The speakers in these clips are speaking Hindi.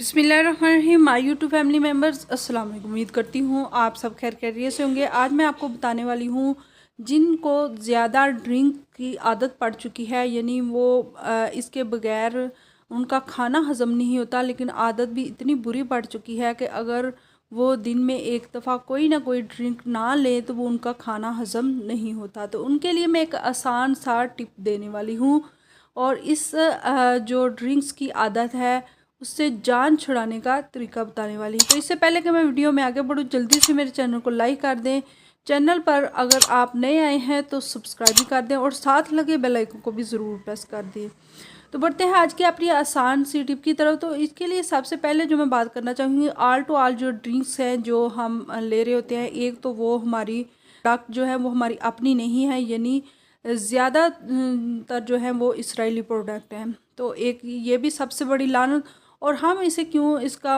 बिस्मिल्लाहिर्रहमानिर्रहीम। माय यूट्यूब फैमिली मेम्बर्स, अस्सलाम वालेकुम। उम्मीद करती हूँ आप सब खैर खैरियत से होंगे। आज मैं आपको बताने वाली हूँ जिनको ज़्यादा ड्रिंक की आदत पड़ चुकी है, यानी वो इसके बगैर उनका खाना हज़म नहीं होता, लेकिन आदत भी इतनी बुरी पड़ चुकी है कि अगर वो दिन में एक दफ़ा कोई ना कोई ड्रिंक ना ले तो वो उनका खाना हज़म नहीं होता। तो उनके लिए मैं एक आसान सा टिप देने वाली हूँ और इस जो ड्रिंक्स की आदत है उससे जान छुड़ाने का तरीका बताने वाली हूँ। तो इससे पहले कि मैं वीडियो में आगे बढ़ूँ, जल्दी से मेरे चैनल को लाइक कर दें। चैनल पर अगर आप नए आए हैं तो सब्सक्राइब भी कर दें और साथ लगे बेल आइकन को भी ज़रूर प्रेस कर दें। तो बढ़ते हैं आज की अपनी आसान सी टिप की तरफ। तो इसके लिए सबसे पहले जो मैं बात करना चाहूँगी, ऑल टू ऑल जो ड्रिंक्स हैं जो हम ले रहे होते हैं, एक तो वो हमारी प्रोडक्ट जो है वो हमारी अपनी नहीं है, यानी ज़्यादातर जो है वो इसराइली प्रोडक्ट हैं। तो एक ये भी सबसे बड़ी लानत, और हम इसे क्यों इसका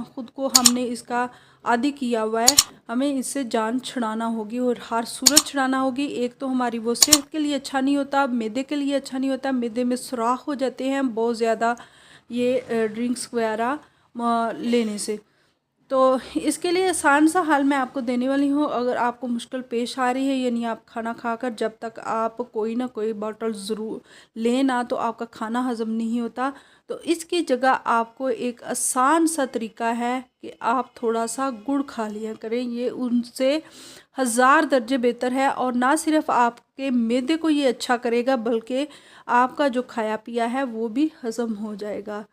ख़ुद को हमने इसका आदी किया हुआ है। हमें इससे जान छुड़ाना होगी और हर सूरत छुड़ाना होगी। एक तो हमारी वो सेहत के लिए अच्छा नहीं होता, मैदे के लिए अच्छा नहीं होता, मैदे में सुराख हो जाते हैं बहुत ज़्यादा ये ड्रिंक्स वगैरह लेने से। तो इसके लिए आसान सा हल मैं आपको देने वाली हूँ। अगर आपको मुश्किल पेश आ रही है, यानी आप खाना खाकर जब तक आप कोई ना कोई बॉटल ज़रूर लें ना तो आपका खाना हज़म नहीं होता, तो इसकी जगह आपको एक आसान सा तरीका है कि आप थोड़ा सा गुड़ खा लिया करें। ये उनसे हज़ार दर्जे बेहतर है और ना सिर्फ आपके मैदे को ये अच्छा करेगा बल्कि आपका जो खाया पिया है वो भी हज़म हो जाएगा।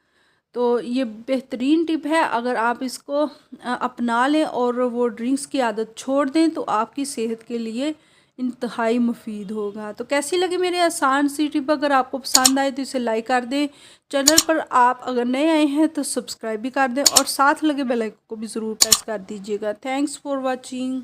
तो ये बेहतरीन टिप है, अगर आप इसको अपना लें और वो ड्रिंक्स की आदत छोड़ दें तो आपकी सेहत के लिए इंतहाई मुफीद होगा। तो कैसी लगी मेरी आसान सी टिप? अगर आपको पसंद आए तो इसे लाइक कर दें। चैनल पर आप अगर नए आए हैं तो सब्सक्राइब भी कर दें और साथ लगे बेल आइकन को भी ज़रूर प्रेस कर दीजिएगा। Thanks for watching.